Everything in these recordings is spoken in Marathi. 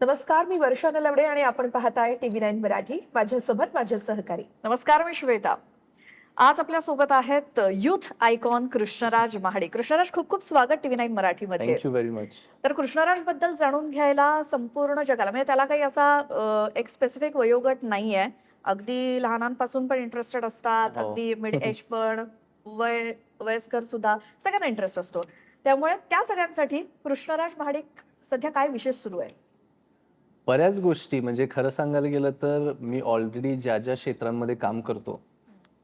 नमस्कार, मी वर्षा नलवडे आणि आपण पाहताय TV9 मराठी. माझ्यासोबत माझे सहकारी. नमस्कार, मी श्वेता. आज आपल्या सोबत आहेत युथ आयकॉन कृष्णराज महाडिक. कृष्णराज, खूप खूप स्वागत TV9 मराठीमध्ये. Thank you very much. तर कृष्णराज बद्दल जाणून घ्यायला संपूर्ण जगाला, म्हणजे त्याला काही असा एक स्पेसिफिक वयोगट नाहीये. अगदी लहानांपासून पण इंटरेस्टेड असतात, हो. अगदी मिड एज पण, वयस्कर सुद्धा, सगळ्यांना इंटरेस्ट असतो. त्यामुळे त्या सगळ्यांसाठी कृष्णराज महाडिक सध्या काय विशेष सुरू आहे? बऱ्याच गोष्टी म्हणजे खरं सांगायला गेलं तर मी ऑलरेडी ज्या ज्या क्षेत्रांमध्ये काम करतो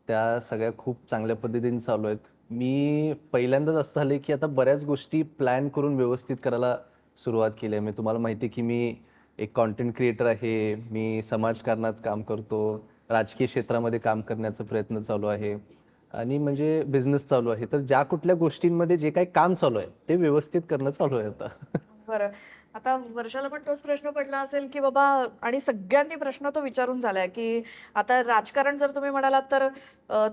त्या सगळ्या खूप चांगल्या पद्धतीने चालू आहेत. मी पहिल्यांदाच असं झालं की आता बऱ्याच गोष्टी प्लॅन करून व्यवस्थित करायला सुरुवात केली आहे. मी तुम्हाला माहिती आहे की मी एक कॉन्टेंट क्रिएटर आहे. मी समाजकारणात काम करतो, राजकीय क्षेत्रामध्ये काम करण्याचा प्रयत्न चालू आहे आणि म्हणजे बिझनेस चालू आहे. तर ज्या कुठल्या गोष्टींमध्ये जे काही काम चालू आहे ते व्यवस्थित करणं चालू आहे आता. बरं. आता वर्षाला पण तोच प्रश्न पडला असेल की बाबा, आणि सगळ्यांनी प्रश्न तो विचारून झालाय की आता राजकारण जर तुम्ही म्हणालात तर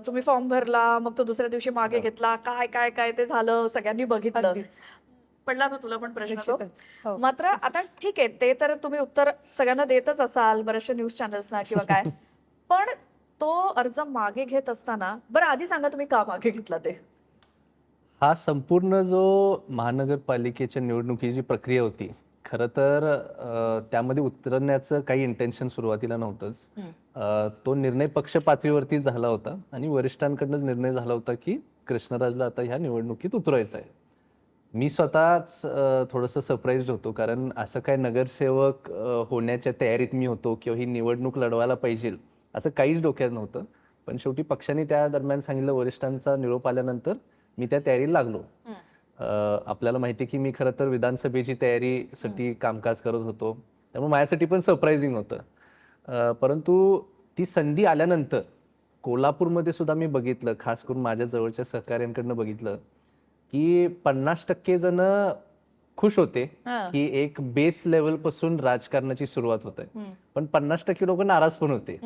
तुम्ही फॉर्म भरला, मग तो दुसऱ्या दिवशी मागे घेतला, काय काय काय ते झालं, सगळ्यांनी बघितलं. अगदीच. पडला ना तुला पण प्रश्न तो? निश्चितच. हो. मात्र आता ठीक आहे, ते तर तुम्ही उत्तर सगळ्यांना देतच असाल, बऱ्याचशा न्यूज चॅनल्सना किंवा काय. पण तो अर्ज मागे घेत असताना, बरं आधी सांगा तुम्ही का मागे घेतला ते? हा संपूर्ण जो महानगरपालिकेच्या निवडणुकीची प्रक्रिया होती, खरं तर त्यामध्ये उतरण्याचं काही इंटेन्शन सुरुवातीला नव्हतंच. तो निर्णय पक्ष पातळीवरती झाला होता आणि वरिष्ठांकडनंच निर्णय झाला होता की कृष्णराजला आता ह्या निवडणुकीत उतरायचं आहे. मी स्वतःच थोडंसं सरप्राईज्ड होतो, कारण असं काय नगरसेवक होण्याच्या तयारीत मी होतो किंवा ही निवडणूक लढवायला पाहिजे असं काहीच डोक्यात नव्हतं. पण शेवटी पक्षाने त्या दरम्यान सांगितलं, वरिष्ठांचा निरोप आल्यानंतर मी त्या तयारीला लागलो. आपल्याला माहिती आहे की मी खरं तर विधानसभेची तयारीसाठी कामकाज करत होतो, त्यामुळे माझ्यासाठी पण सरप्राइझिंग होतं. परंतु ती संधी आल्यानंतर कोल्हापूरमध्ये सुद्धा मी बघितलं, खास करून माझ्या जवळच्या सहकाऱ्यांकडनं बघितलं की 50% जण खुश होते की एक बेस लेवल पासून राजकारणाची सुरुवात होत आहे, पण 50% लोक नाराज पण होते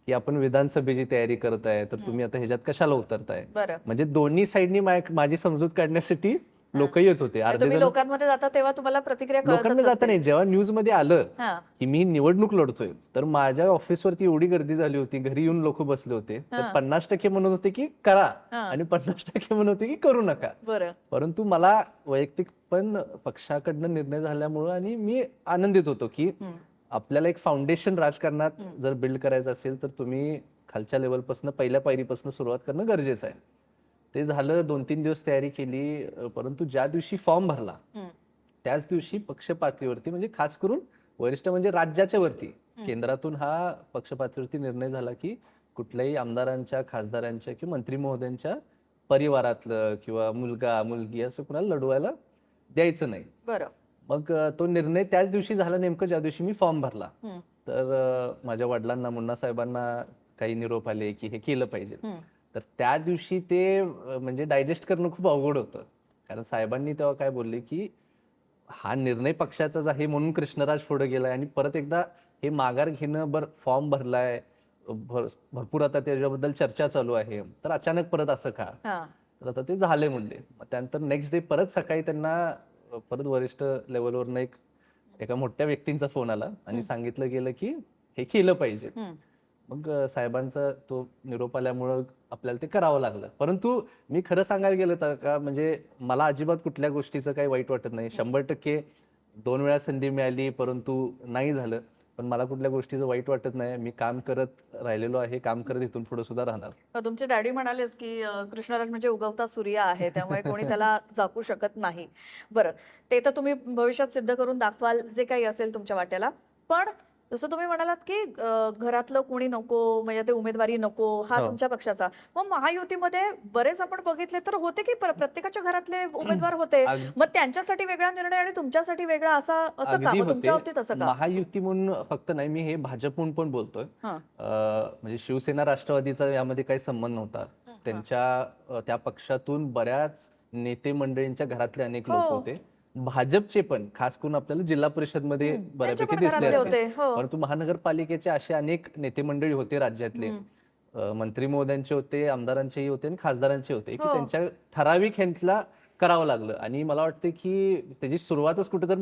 की आपण विधानसभेची तयारी करत आहे तर तुम्ही आता ह्याच्यात कशाला उतरताय. बरं. म्हणजे दोन्ही साईडनी माझी समजूत काढण्यासाठी लोक येत होते. अर्धे तुम्ही जण लोकांमध्ये जाता तेव्हा तुम्हाला प्रतिक्रिया लोकांना कळतच जाता असतील. नाही, जेव्हा न्यूज मध्ये आलं हां. की मी निवडणूक लढतोय तर माझ्या ऑफिसवरती एवढी गर्दी झाली होती, घरी येऊन लोक बसले होते. तर 50% म्हणत होते की करा आणि 50% म्हणत होते की करू नका. बरं. परंतु मला वैयक्तिक पण पक्षाकडनं निर्णय झाल्यामुळं आणि मी आनंदित होतो की आपल्याला एक फाउंडेशन राजकारणात जर बिल्ड करायचं असेल तर तुम्ही खालच्या लेवलपासून, पहिल्या पायरीपासून सुरुवात करणं गरजेचं आहे. ते झालं. 2-3 दिवस तयारी केली. परंतु ज्या दिवशी फॉर्म भरला त्याच दिवशी पक्ष पातळीवरती, म्हणजे खास करून वरिष्ठ म्हणजे राज्याच्या वरती, केंद्रातून हा पक्ष पातळीवरती निर्णय झाला की कुठल्याही आमदारांच्या, खासदारांच्या किंवा मंत्री महोदयांच्या परिवारातलं किंवा मुलगा मुलगी असं कुणाला लढवायला द्यायचं नाही. बरं. मग तो निर्णय त्याच दिवशी झाला, नेमकं ज्या दिवशी मी फॉर्म भरला. तर माझ्या वडिलांना, मुन्ना साहेबांना काही निरोप आले की हे केलं पाहिजे. तर त्या दिवशी ते म्हणजे डायजेस्ट करणं खूप अवघड होतं, कारण साहेबांनी तेव्हा काय बोलले की हा निर्णय पक्षाचाच आहे म्हणून कृष्णराज पुढे गेलाय आणि परत एकदा हे माघार घेणं, फॉर्म भरलाय, भरपूर आता त्याच्याबद्दल चर्चा चालू आहे, तर अचानक परत असं का. तर आता ते झाले म्हणले. मग त्यानंतर नेक्स्ट डे परत सकाळी त्यांना परत वरिष्ठ लेवलवरनं एका मोठ्या व्यक्तींचा फोन आला आणि सांगितलं गेलं की हे केलं पाहिजे. मग साहेबांचा तो निरोप आल्यामुळं आपल्याला ते करावं लागलं. परंतु मी खरं सांगायला गेलं तर का, म्हणजे मला अजिबात कुठल्या गोष्टीचं काही वाईट वाटत नाही. 100% 2 वेळा संधी मिळाली परंतु नाही झालं, पण मला कुठल्या गोष्टीचं वाईट वाटत नाही. मी काम करत राहिलेलो आहे, काम करत इथून पुढे सुद्धा राहणार. तुमचे डॅडी म्हणालेच की कृष्णराज म्हणजे उगवता सूर्य आहे, त्यामुळे कोणी त्याला झाकू शकत नाही. बरं, ते तर तुम्ही भविष्यात सिद्ध करून दाखवाल, जे काही असेल तुमच्या वाट्याला. पण जसं तुम्ही म्हणालात की घरातलं कोणी नको, म्हणजे ते उमेदवारी नको, हा तुमच्या पक्षाचा. मग महायुतीमध्ये बरेच आपण बघितले तर होते की प्रत्येकाच्या घरातले उमेदवार होते, मग त्यांच्यासाठी वेगळा निर्णय आणि तुमच्यासाठी वेगळा, असं का? अगदी मग तुमच्या बाबतीत होते. असं का? महायुती म्हणून फक्त नाही, मी हे भाजप म्हणून पण बोलतोय. म्हणजे शिवसेना राष्ट्रवादीचा यामध्ये काही संबंध नव्हता. त्यांच्या त्या पक्षातून बऱ्याच नेते मंडळींच्या घरातले अनेक लोक होते. भाजपचे पण खास करून आपल्याला जिल्हा परिषद मध्ये बऱ्यापैकी दिसले घरातले होते. असते. हो. परंतु महानगरपालिकेचे असे अनेक नेते मंडळी होते राज्यातले, मंत्री महोदयांचे होते, आमदारांचेही होते आणि खासदारांचे होते, की त्यांच्या ठराविक ह्यांतला करावं लागलं. आणि मला वाटतं की त्याची सुरुवातच कुठेतरी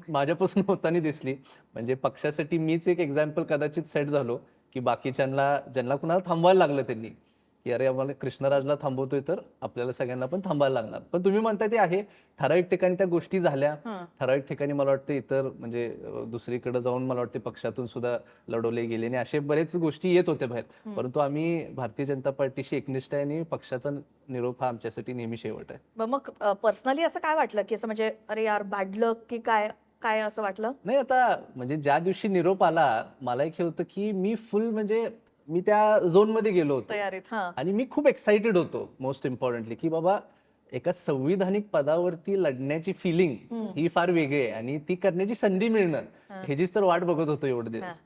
माझ्यापासून होताना दिसली. म्हणजे पक्षासाठी मीच एक एक्झाम्पल कदाचित सेट झालो, की ज्यांना कुणाला थांबवायला लागलं त्यांनी, की अरे आम्हाला कृष्णराजला थांबवतोय तर आपल्याला सगळ्यांना पण थांबायला लागणार. पण तुम्ही म्हणताय ते आहे, ठराविक ठिकाणी त्या गोष्टी झाल्या, ठराविक ठिकाणी मला वाटतं इतर म्हणजे दुसरीकडे जाऊन मला वाटते पक्षातून सुद्धा लढवले गेले आणि असे बरेच गोष्टी येत होत्या बाहेर. परंतु आम्ही भारतीय जनता पार्टीशी एकनिष्ठ आहे आणि पक्षाचा निरोप हा आमच्यासाठी नेहमी शेवट आहे. मग पर्सनली असं काय वाटलं की असं म्हणजे अरे यार बॅड लक की काय काय असं वाटलं? नाही, आता म्हणजे ज्या दिवशी निरोप आला मला एक हे होतं की मी फुल म्हणजे मी त्या झोनमध्ये गेलो होतो तयारीत. हा. आणि मी खूप एक्साइटेड होतो मोस्ट इम्पॉर्टंटली, की बाबा एका संविधानिक पदावरती लढण्याची फिलिंग ही फार वेगळी आहे आणि ती करण्याची संधी मिळणं ह्याचीच तर वाट बघत होतो एवढे दिवस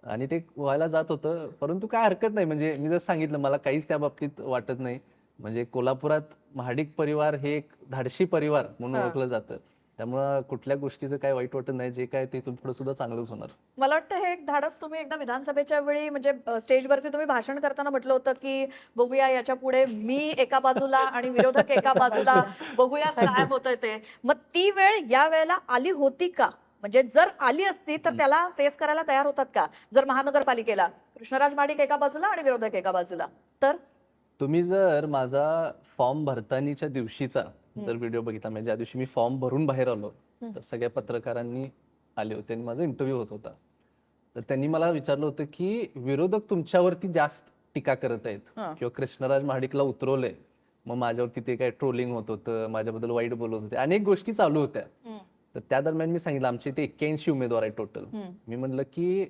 आणि ते व्हायला जात होतं. परंतु काय हरकत नाही, म्हणजे मी जसं सांगितलं मला काहीच त्या बाबतीत वाटत नाही. म्हणजे कोल्हापुरात महाडिक परिवार हे एक धाडशी परिवार म्हणून ओळखलं जातं, त्यामुळं कुठल्या गोष्टीचं काय वाईट वाटत नाही. जे काय ते इथून पुढे सुद्धा चांगलंच होणार. मला वाटतं हे एक धाडस तुम्ही एकदा विधानसभेच्या वेळी म्हणजे स्टेजवरती तुम्ही भाषण करताना म्हटलं होतं की बघूया याच्या पुढे मी एका बाजूला आणि विरोधक एका बाजूला, बघूया काय होतंय ते. मग ती वेळ या वेळेला आली होती का? म्हणजे जर आली असती तर त्याला फेस करायला तयार होतात का? जर महानगरपालिकेला कृष्णराज महाडिक एका बाजूला आणि विरोधक एका बाजूला तर? तुम्ही जर माझा फॉर्म भरतानीच्या दिवशीचा जर व्हिडिओ बघितला, म्हणजे ज्या दिवशी मी फॉर्म भरून बाहेर आलो, तर सगळ्या पत्रकारांनी आले होते आणि माझा इंटरव्ह्यू होत होता. तर त्यांनी मला विचारलं होतं की विरोधक तुमच्यावरती जास्त टीका करत आहेत किंवा कृष्णराज महाडिकला उतरवलंय, मग माझ्यावरती ते काय ट्रोलिंग होत होतं, माझ्याबद्दल वाईट बोलत होते, अनेक गोष्टी चालू होत्या. तर त्या दरम्यान मी सांगितलं आमचे इथे 81 उमेदवार आहे टोटल. मी म्हणलं की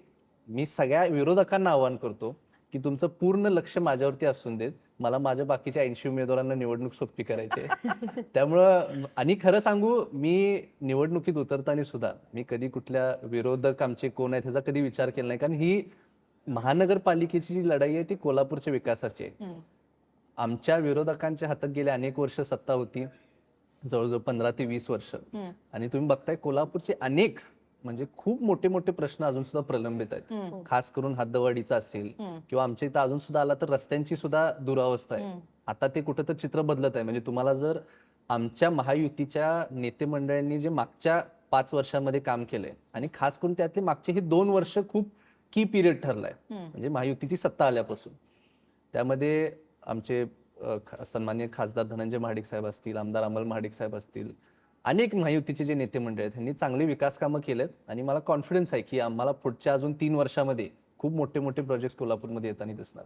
मी सगळ्या विरोधकांना आवाहन करतो की तुमचं पूर्ण लक्ष माझ्यावरती असून देत, मला माझ्या बाकीच्या 80 उमेदवारांना निवडणूक सोपी करायची आहे. त्यामुळं आणि खरं सांगू, मी निवडणुकीत उतरताना सुद्धा मी कधी कुठल्या विरोधक आमचे कोण आहेत ह्याचा कधी विचार केला नाही, कारण ही महानगरपालिकेची जी लढाई आहे ती कोल्हापूरच्या विकासाची आहे. आमच्या विरोधकांच्या हातात गेले अनेक वर्ष सत्ता होती, जवळजवळ 15 ते 20 वर्ष, आणि तुम्ही बघताय कोल्हापूरचे अनेक म्हणजे खूप मोठे मोठे प्रश्न अजून सुद्धा प्रलंबित आहेत. खास करून हद्दवाढीचा असेल किंवा आमच्या इथं अजून सुद्धा आला तर रस्त्यांची सुद्धा दुरावस्था आहे. आता ते कुठं तर चित्र बदलत आहे. म्हणजे तुम्हाला जर आमच्या महायुतीच्या नेते मंडळींनी जे मागच्या 5 वर्षांमध्ये काम केलंय आणि खास करून त्यातले मागचे हे 2 वर्ष खूप की पिरियड ठरलाय, म्हणजे महायुतीची सत्ता आल्यापासून. त्यामध्ये आमचे सन्माननीय खासदार धनंजय महाडिक साहेब असतील, आमदार अमल महाडिक साहेब असतील, अनेक महायुतीचे जे नेते मंडळ आहेत त्यांनी चांगली विकास कामं केलेत आणि मला कॉन्फिडन्स आहे की आम्हाला पुढच्या अजून 3 वर्षामध्ये खूप मोठे मोठे प्रोजेक्ट कोल्हापूरमध्ये येताना दिसणार.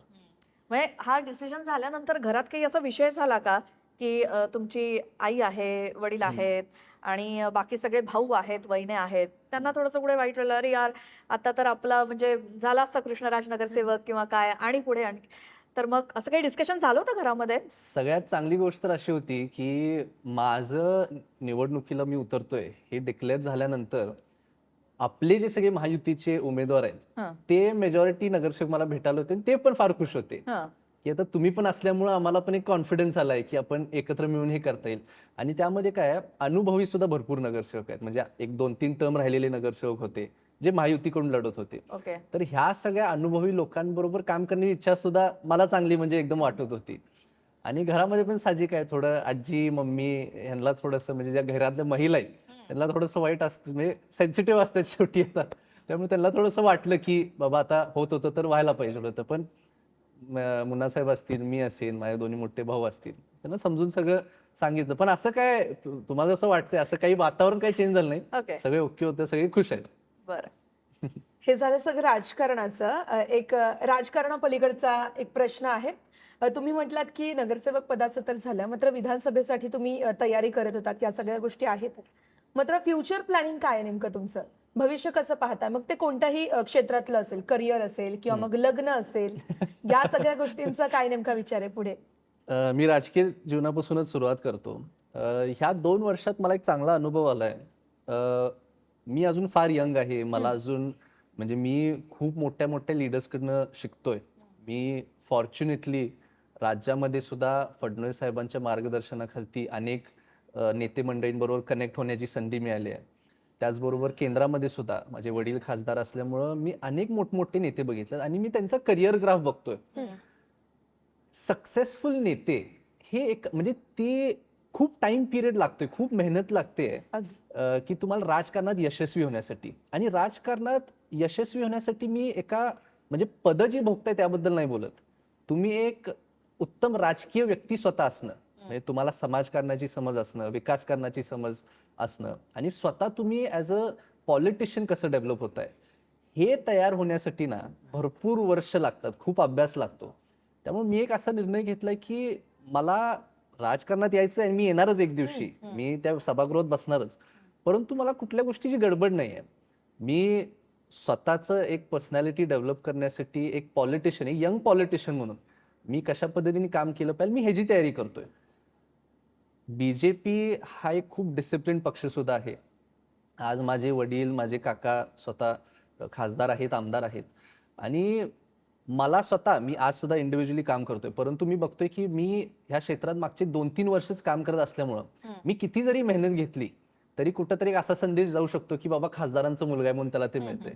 म्हणजे हा डिसिजन झाल्यानंतर घरात काही असा विषय झाला का की तुमची आई आहे, वडील आहेत आणि बाकी सगळे भाऊ आहेत, वहिने आहेत, त्यांना थोडंसं पुढे वाईट वाटलं अरे यार आता तर आपला म्हणजे झाला असता कृष्णराज नगरसेवक किंवा काय आणि पुढे आणि तर मग असं काही डिस्कशन झालं होतं घरामध्ये? सगळ्यात चांगली गोष्ट तर अशी होती की माझं निवडणुकीला मी उतरतोय हे डिक्लेअर झाल्यानंतर आपले जे सगळे महायुतीचे उमेदवार आहेत ते मेजॉरिटी नगरसेवक मला भेटायला होते आणि ते पण फार खुश होते की आता तुम्ही पण असल्यामुळे आम्हाला पण एक कॉन्फिडन्स आलाय की आपण एकत्र मिळून हे करता येईल. आणि त्यामध्ये काय अनुभवी सुद्धा भरपूर नगरसेवक आहेत, म्हणजे एक 2-3 टर्म राहिलेले नगरसेवक होते जे महायुतीकडून लढत होते. ओके. तर ह्या सगळ्या अनुभवी लोकांबरोबर काम करण्याची इच्छा सुद्धा मला चांगली म्हणजे एकदम वाटत होती. आणि घरामध्ये पण साहजिक आहे थोडं आजी मम्मी यांना थोडंसं म्हणजे ज्या घरातल्या महिला आहेत त्यांना थोडंसं वाईट असतं, म्हणजे सेन्सिटिव्ह असतात शेवटी येतात, त्यामुळे त्यांना थोडंसं वाटलं की बाबा आता होत होतं तर व्हायला पाहिजे होतं. पण मुन्नासाहेब असतील, मी असेल, माझे दोन्ही मोठे भाऊ असतील, त्यांना समजून सगळं सांगितलं. पण असं काय तुम्हाला असं वाटतंय असं काही वातावरण काही चेंज झालं ओके. नाही, सगळे ओके होते, सगळे खुश आहेत. बरं. हे झालं सगळं राजकारणाचं. एक राजकारणापलीकडचा एक प्रश्न आहे. तुम्ही म्हटलात की नगरसेवक पदाचं तर झालं, मात्र विधानसभेसाठी तुम्ही तयारी करत होतात, या सगळ्या गोष्टी आहेतच. मात्र फ्युचर प्लॅनिंग काय आहे नेमकं तुमचं? भविष्य कसं पाहताय? मग ते कोणत्याही क्षेत्रातलं असेल, करिअर असेल किंवा मग लग्न असेल, या सगळ्या गोष्टींचा काय नेमका विचार आहे पुढे? मी राजकीय जीवनापासूनच सुरुवात करतो. ह्या 2 वर्षात मला एक चांगला अनुभव आलाय. मी अजून फार यंग आहे, मला अजून म्हणजे मी खूप मोठ्या मोठ्या लीडर्सकडनं शिकतोय. मी फॉर्च्युनेटली राज्यामध्ये सुद्धा फडणवीस साहेबांच्या मार्गदर्शनाखाली अनेक नेते मंडळींबरोबर कनेक्ट होण्याची संधी मिळाली आहे. त्याचबरोबर केंद्रामध्ये सुद्धा माझे वडील खासदार असल्यामुळं मी अनेक मोठमोठे नेते बघितले आणि मी त्यांचा करिअर ग्राफ बघतोय. सक्सेसफुल नेते हे एक म्हणजे ती खूप टाइम पिरियड लागतोय, खूप मेहनत लागते अगदी. की तुम्हाला राजकारणात यशस्वी होण्यासाठी. आणि राजकारणात यशस्वी होण्यासाठी मी एका म्हणजे पद जी भोगताय त्याबद्दल नाही बोलत. तुम्ही एक उत्तम राजकीय व्यक्ती स्वतः असणं, म्हणजे तुम्हाला समाजकारणाची समज असणं, विकासकारणाची समज असणं आणि स्वतः तुम्ही ॲज अ पॉलिटिशियन कसं डेव्हलप होत आहे हे तयार होण्यासाठी ना भरपूर वर्ष लागतात, खूप अभ्यास लागतो. त्यामुळे मी एक असा निर्णय घेतलाय की मला राजकारणात यायचं आहे, मी येणारच एक दिवशी, मी त्या सभागृहात बसणारच. परंतु मला कुठल्या गोष्टीची गडबड नाही आहे. मी स्वतःचं एक पर्सनॅलिटी डेव्हलप करण्यासाठी एक पॉलिटिशियन, एक यंग पॉलिटिशियन म्हणून मी कशा पद्धतीने काम केलं पाहिजे मी ह्याची तयारी करतोय. बीजेपी हा एक खूप डिसिप्लिन पक्ष सुद्धा आहे. आज माझे वडील, माझे काका स्वतः खासदार आहेत, आमदार आहेत आणि मला स्वतः मी आज सुद्धा इंडिव्हिज्युअली काम करतोय. परंतु मी बघतोय की मी ह्या क्षेत्रात मागचे 2-3 वर्षच काम करत असल्यामुळं मी किती जरी मेहनत घेतली तरी कुठंतरी एक असा संदेश जाऊ शकतो की बाबा खासदारांचा मुलगा आहे म्हणून त्याला ते मिळतंय.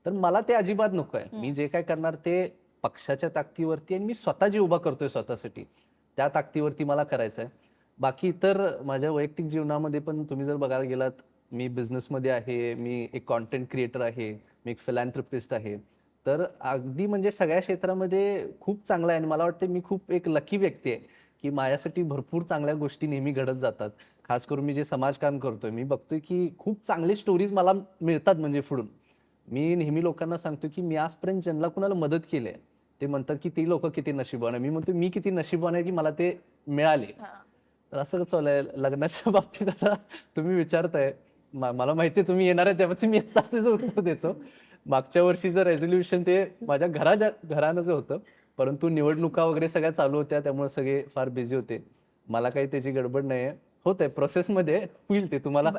तर मला ते अजिबात नको आहे. मी जे काय करणार ते पक्षाच्या ताकदीवरती आणि मी स्वतः जे उभा करतोय स्वतःसाठी त्या ताकदीवरती मला करायचं आहे. बाकी इतर माझ्या वैयक्तिक जीवनामध्ये पण तुम्ही जर बघायला गेलात, मी बिझनेसमध्ये आहे, मी एक कॉन्टेंट क्रिएटर आहे, मी एक फिलॅन्थ्रपिस्ट आहे. तर अगदी म्हणजे सगळ्या क्षेत्रामध्ये खूप चांगलं आहे आणि मला वाटतं मी खूप एक लकी व्यक्ती आहे की माझ्यासाठी भरपूर चांगल्या गोष्टी नेहमी घडत जातात. खास करून मी जे समाजकारण करतोय मी बघतोय की खूप चांगले स्टोरीज मला मिळतात म्हणजे पुढून. मी नेहमी लोकांना सांगतो की मी आजपर्यंत ज्यांना कुणाला मदत केली आहे ते म्हणतात की ती लोक किती नशिबवान आहे. मी म्हणतो मी किती नशिबवान आहे की मला ते मिळाले. तर असं चालू आहे लग्नाच्या बाबतीत. आता तुम्ही विचारताय, मला माहिती आहे तुम्ही येणार आहे त्यामुळे मी आत्ताच त्याचं उत्तर देतो. मागच्या वर्षीचं रेझोल्युशन ते माझ्या घरानं जे होतं, परंतु निवडणुका वगैरे सगळ्या चालू होत्या त्यामुळे सगळे फार बिझी होते. मला काही त्याची गडबड नाही आहे. होत आहे प्रोसेसमध्ये, होईल ते तुम्हाला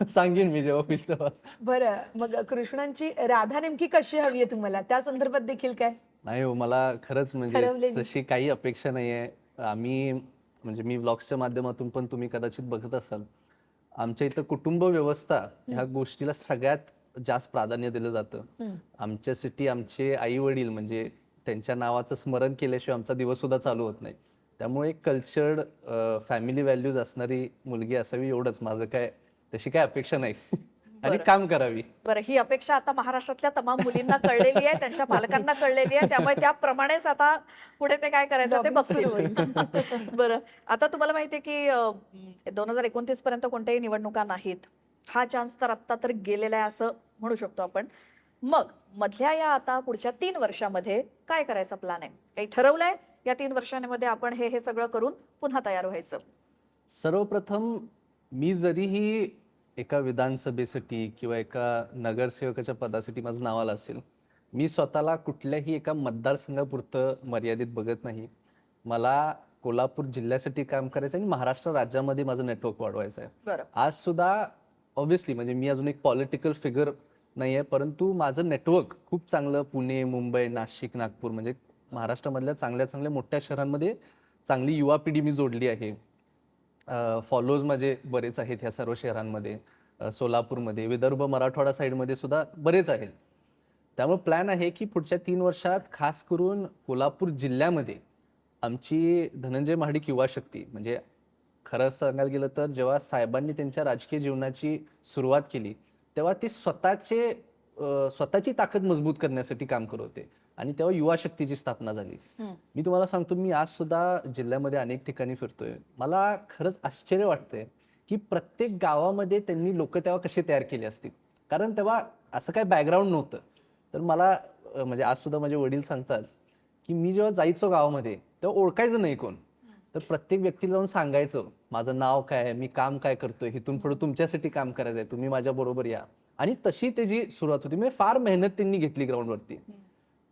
सांगेन मी जेव्हा होईल तेव्हा. बरं, मग कृष्णांची राधा नेमकी कशी हवी आहे तुम्हाला, त्या संदर्भात देखील काय नाही हो, मला खरंच म्हणजे ठरवलेली? तशी काही अपेक्षा नाही आहे. आम्ही म्हणजे मी व्लॉग्सच्या माध्यमातून पण तुम्ही कदाचित बघत असाल, आमच्या इथं कुटुंब व्यवस्था ह्या गोष्टीला सगळ्यात जास्त प्राधान्य दिलं जातं. आमच्यासाठी आमचे आई वडील म्हणजे त्यांच्या नावाचं स्मरण केल्याशिवाय आमचा दिवस सुद्धा चालू होत नाही. त्यामुळे एक कल्चर्ड फॅमिली व्हॅल्यूज असणारी मुलगी असावी एवढंच. माझं काय तशी काय अपेक्षा नाही. आणि काम करावी. बरं, ही अपेक्षा आता महाराष्ट्रातल्या तमाम मुलींना कळलेली आहे, त्यांच्या पालकांना कळलेली आहे, त्यामुळे त्याप्रमाणेच आता पुढे ते काय करायचं ते Lobbying सुरू बघतील. बरं, आता तुम्हाला माहितीये की 2029 पर्यंत कोणत्याही निवडणुका नाहीत. हा चान्स तर आत्ता तर गेलेला आहे असं म्हणू शकतो आपण. मग मधल्या या आता पुढच्या 3 वर्षामध्ये काय करायचा प्लॅन आहे? काही ठरवलंय या 3 वर्षांमध्ये आपण हे सगळं करून पुन्हा तयार व्हायचं? सर्वप्रथम मी जरीही एका विधानसभेसाठी किंवा एका नगरसेवकाच्या पदासाठी माझं नाव आलं असेल, मी स्वतःला कुठल्याही एका मतदारसंघापुरतं मर्यादित बघत नाही. मला कोल्हापूर जिल्ह्यासाठी काम करायचं आणि महाराष्ट्र राज्यामध्ये माझं नेटवर्क वाढवायचं आहे. बरं. आज सुद्धा ऑब्व्हियसली म्हणजे मी अजून एक पॉलिटिकल फिगर नाही आहे, परंतु माझं नेटवर्क खूप चांगलं पुणे, मुंबई, नाशिक, नागपूर म्हणजे महाराष्ट्रामधल्या चांगल्या चांगल्या मोठ्या शहरांमध्ये चांगली युवा पिढी मी जोडली आहे. फॉलोज माझे बरेच आहेत ह्या सर्व शहरांमध्ये, सोलापूरमध्ये, विदर्भ मराठवाडा साईडमध्ये सुद्धा बरेच आहेत. त्यामुळे प्लॅन आहे की पुढच्या 3 वर्षात खास करून कोल्हापूर जिल्ह्यामध्ये आमची धनंजय महाडिक युवा शक्ती, म्हणजे खरं सांगायला गेलं तर जेव्हा साहेबांनी त्यांच्या राजकीय जीवनाची सुरुवात केली तेव्हा ते स्वतःची ताकद मजबूत करण्यासाठी काम करत होते आणि तेव्हा युवा शक्तीची स्थापना झाली. मी तुम्हाला सांगतो, मी आज सुद्धा जिल्ह्यामध्ये अनेक ठिकाणी फिरतोय. मला खरंच आश्चर्य वाटतंय की प्रत्येक गावामध्ये त्यांनी लोक तेव्हा कसे तयार केले असतील, कारण तेव्हा असं काय बॅकग्राऊंड नव्हतं. तर मला म्हणजे आज सुद्धा माझे वडील सांगतात की मी जेव्हा जायचो गावामध्ये तेव्हा ओळखायचं नाही कोण, तर प्रत्येक व्यक्तीला जाऊन सांगायचं माझं नाव काय आहे, मी काम काय करतोय, इथून पुढे तुमच्यासाठी काम करायचं आहे, तुम्ही माझ्या बरोबर या. आणि तशी त्याची सुरुवात होती. म्हणजे फार मेहनत त्यांनी घेतली ग्राउंडवरती.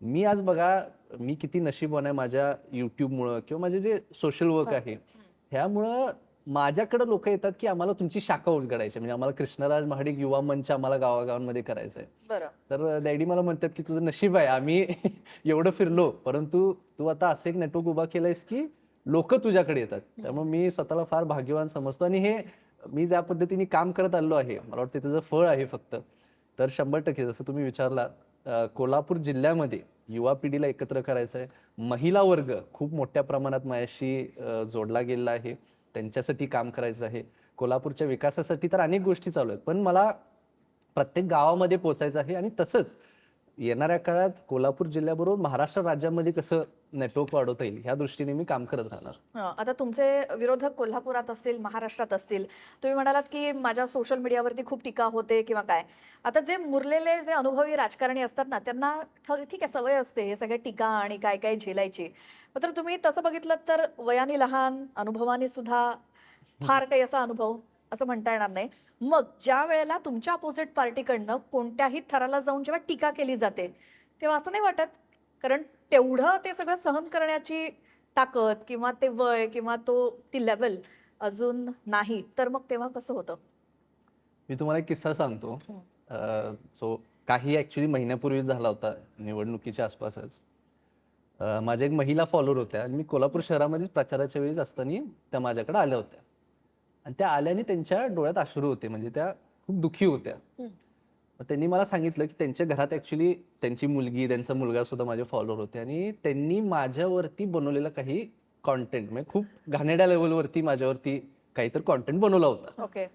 मी आज बघा मी किती नशीबवान आहे माझ्या युट्यूबमुळं किंवा माझे जे सोशल वर्क आहे ह्यामुळं माझ्याकडे लोक येतात की आम्हाला तुमची शाखा उघडायची, म्हणजे आम्हाला कृष्णराज महाडिक युवा मंच आम्हाला गावागावांमध्ये करायचं आहे. बरं. तर डॅडी मला म्हणतात की तुझं नशीब आहे, आम्ही एवढं फिरलो परंतु तू आता असं एक नेटवर्क उभा केलंयस की लोक तुझ्याकडे येतात. त्यामुळे मी स्वतःला फार भाग्यवान समजतो आणि हे मी ज्या पद्धतीने काम करत आलो आहे मला वाटतं त्याचं फळ आहे फक्त. तर 100% जसं तुम्ही विचारला, कोल्हापूर जिल्ह्यामध्ये युवा पिढीला एकत्र करायचं आहे. महिला वर्ग खूप मोठ्या प्रमाणात माझ्याशी जोडला गेलेला आहे. त्यांच्यासाठी काम करायचं आहे, कोल्हापूरच्या विकासासाठी तर अनेक गोष्टी चालू आहेत, पण मला प्रत्येक गावामध्ये पोहोचायचं आहे. आणि तसंच येणाऱ्या काळात कोल्हापूर जिल्ह्याबरोबर महाराष्ट्र राज्यामध्ये कसं नेटवर्क वाढवता येईल ह्या दृष्टीने मी काम करत राहणार. आता तुमचे विरोधक कोल्हापुरात असतील, महाराष्ट्रात असतील. तुम्ही म्हणालात की माझ्या सोशल मीडियावरती खूप टीका होते किंवा काय. आता जे मुरलेले जे अनुभवी राजकारणी असतात ना, त्यांना ठीक आहे, सवय असते हे सगळे टीका आणि काय काय झेलायची. मात्र तुम्ही तसं बघितलं तर वयाने लहान, अनुभवाने सुद्धा फार काही असा अनुभव असं म्हणता येणार नाही. मग ज्या वेळेला तुमच्या अपोजिट पार्टीकडनं कोणत्याही थराला जाऊन जेव्हा टीका केली जाते, तेव्हा असं नाही वाटत, कारण तेवढं ते सगळं सहन करण्याची ताकद किंवा ते वय किंवा ती लेवल अजून नाही, तर मग तेव्हा कसं होतं? मी तुम्हाला एक किस्सा सांगतो, जो काही ॲक्च्युली महिन्यापूर्वी झाला होता, निवडणुकीच्या आसपासच. माझ्या एक महिला फॉलोअर होत्या आणि मी कोल्हापूर शहरामध्येच प्रचाराच्या वेळी असताना त्या माझ्याकडे आल्या होत्या. आणि त्या आल्याने त्यांच्या डोळ्यात अश्रू होते, म्हणजे त्या खूप दुःखी होत्या. मग त्यांनी मला सांगितलं की त्यांच्या घरात ॲक्च्युली त्यांची मुलगी, त्यांचा मुलगा सुद्धा माझे फॉलोअर होते आणि त्यांनी माझ्यावरती बनवलेला काही कॉन्टेंट, म्हणजे खूप घाणेरड्या लेवलवरती माझ्यावरती काहीतरी कॉन्टेंट बनवला होता. ओके.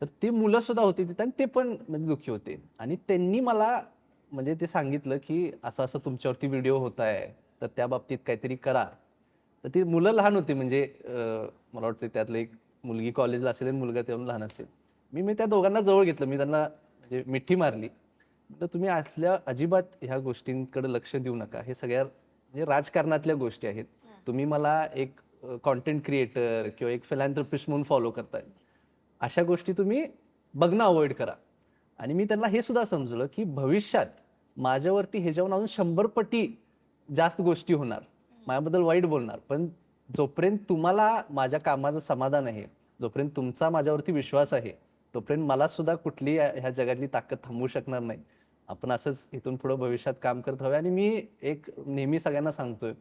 तर ते मुलं सुद्धा होती तिथे आणि ते पण म्हणजे दुःखी होते. आणि त्यांनी मला म्हणजे ते सांगितलं की असं असं तुमच्यावरती व्हिडिओ होत आहे, तर त्या बाबतीत काहीतरी करा. तर ती मुलं लहान होती, म्हणजे मला वाटतं त्यातलं एक मुलगी कॉलेजला असेल आणि मुलगा तेव्हा लहान असेल. मी त्या दोघांना जवळ घेतलं, मी त्यांना म्हणजे मिठी मारली. तर तुम्ही असल्या अजिबात ह्या गोष्टींकडे लक्ष देऊ नका, हे सगळ्या म्हणजे राजकारणातल्या गोष्टी आहेत. तुम्ही मला एक कॉन्टेंट क्रिएटर किंवा एक फिलॅन्थ्रोपिस्ट म्हणून फॉलो करताय, अशा गोष्टी तुम्ही बघणं अवॉइड करा. आणि मी त्यांना हे सुद्धा समजलं की भविष्यात माझ्यावरती ह्याच्याहून अजून 100 पटी जास्त गोष्टी होणार, माझ्याबद्दल वाईट बोलणार, पण जोपर्यंत तुम्हाला माझ्या कामाचं समाधान आहे, जोपर्यंत तुमचा माझ्यावरती विश्वास आहे, तोपर्यंत मला सुद्धा कुठली ह्या जगातली ताकद थांबवू शकणार नाही. आपण असंच इथून पुढे भविष्यात काम करत राहूया. आणि मी एक नेहमी सगळ्यांना सांगतोय,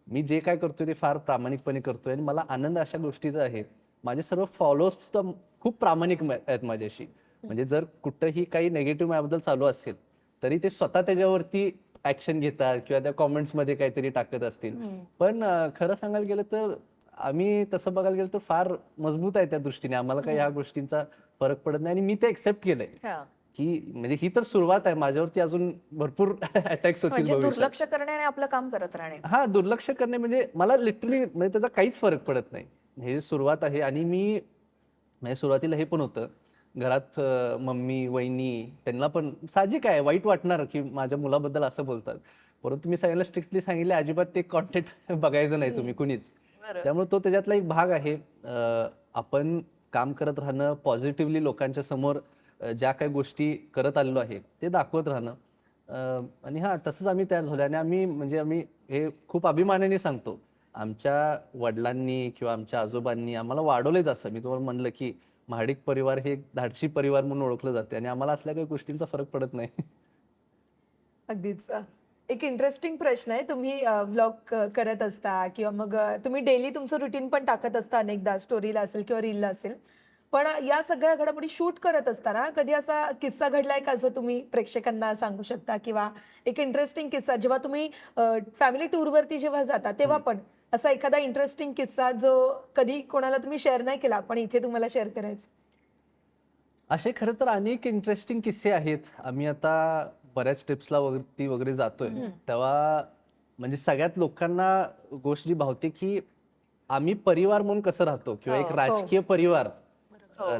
मी जे काय करतोय ते फार प्रामाणिकपणे करतोय आणि मला आनंद अशा गोष्टीचा आहे. माझे सर्व फॉलोअर्स सुद्धा खूप प्रामाणिक आहेत माझ्याशी. म्हणजे जर कुठंही काही नेगेटिव्ह माझ्याबद्दल चालू असेल तरी ते स्वतः त्याच्यावरती ऍक्शन घेतात किंवा त्या कॉमेंट्समध्ये काहीतरी टाकत असतील. पण खरं सांगायला गेलं तर आम्ही तसं बघायला गेलं तर फार मजबूत आहे त्या दृष्टीने, आम्हाला काही ह्या गोष्टींचा फरक पडत नाही. आणि मी ते एक्सेप्ट केलंय की म्हणजे ही तर सुरुवात आहे, माझ्यावरती अजून भरपूर अटॅक्स होतील म्हणजे भविष्यात. दुर्लक्ष करणे आणि आपलं काम करत राहणे. हा, दुर्लक्ष करणे म्हणजे मला लिटरली म्हणजे त्याचा काहीच फरक पडत नाही. हे सुरुवात आहे. आणि मी म्हणजे सुरुवातीला हे पण होतं घरात, मम्मी वहिनी त्यांना पण साहजिक आहे, वाईट वाटणार की माझ्या मुलाबद्दल असं बोलतात. परंतु मी सगळ्यांना स्ट्रिक्टली सांगितले अजिबात ते कॉन्टेंट बघायचं नाही तुम्ही कुणीच. त्यामुळे तो त्याच्यातला एक भाग आहे. आपण काम करत राहणं, पॉझिटिव्हली लोकांच्या समोर ज्या काही गोष्टी करत आलेलो आहे ते दाखवत राहणं. आणि हां, तसंच आम्ही तयार झालो. आणि आम्ही हे खूप अभिमानाने सांगतो, आमच्या वडिलांनी किंवा आमच्या आजोबांनी आम्हाला वाढवलेच असं. मी तुम्हाला म्हणलं की महाडिक परिवार हे एक धाडशी परिवार म्हणून ओळखलं जाते आणि आम्हाला असल्या काही गोष्टींचा फरक पडत नाही. अगदीच. एक इंटरेस्टिंग प्रश्न आहे. तुम्ही व्लॉग करत असता किंवा मग तुम्ही डेली तुमचं रुटीन पण टाकत असता, अनेकदा स्टोरीला असेल किंवा रीलला असेल. पण या सगळ्या घडामोडी शूट करत असताना कधी असा किस्सा घडलाय का जो तुम्ही प्रेक्षकांना सांगू शकता? किंवा एक इंटरेस्टिंग किस्सा जेव्हा तुम्ही फॅमिली टूरवरती जेव्हा जाता तेव्हा पण असा एखादा इंटरेस्टिंग किस्सा जो कधी कोणाला तुम्ही शेअर नाही केला पण इथे तुम्हाला शेअर करायचं? असे खरं तर अनेक इंटरेस्टिंग किस्से आहेत. आम्ही आता बऱ्याच ट्रिप्सला वगैरे जातोय तेव्हा म्हणजे सगळ्यात लोकांना गोष्ट जी भावते की आम्ही परिवार म्हणून कसं राहतो किंवा एक राजकीय परिवार,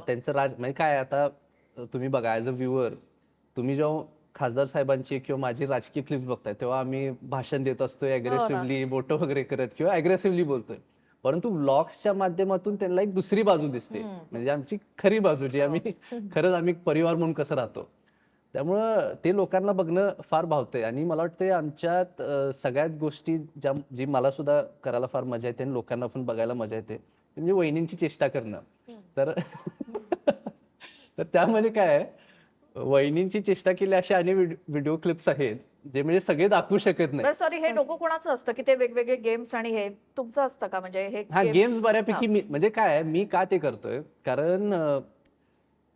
त्यांचं म्हणजे काय आता तुम्ही बघा ॲज अ व्ह्युअर, तुम्ही जेव्हा खासदार साहेबांची किंवा माझी राजकीय क्लिप्स बघताय तेव्हा आम्ही भाषण देत असतोय अग्रेसिव्हली, बोटं वगैरे करत किंवा अग्रेसिव्हली बोलतोय. परंतु व्लॉग्सच्या माध्यमातून त्यांना एक दुसरी बाजू दिसते, म्हणजे आमची खरी बाजू जी खरंच आम्ही परिवार म्हणून कसं राहतो. त्यामुळं ते लोकांना बघणं फार भावतंय. आणि मला वाटतं आमच्यात सगळ्यात गोष्टी जी मला सुद्धा करायला फार मजा येते आणि लोकांना पण बघायला मजा येते म्हणजे वहिनींची चेष्टा करणं. तर तर त्यामध्ये काय आहे, वहिनींची चेष्टा केली अशा अनेक व्हिडिओ क्लिप्स आहेत जे म्हणजे सगळे दाखवू शकत नाही. सॉरी, हे डोकं कोणाचं असतं की ते वेगवेगळे गेम्स आणि हे तुमचं असतं का? म्हणजे हे हा, गेम्स बऱ्यापैकी म्हणजे काय आहे, मी का ते करतोय कारण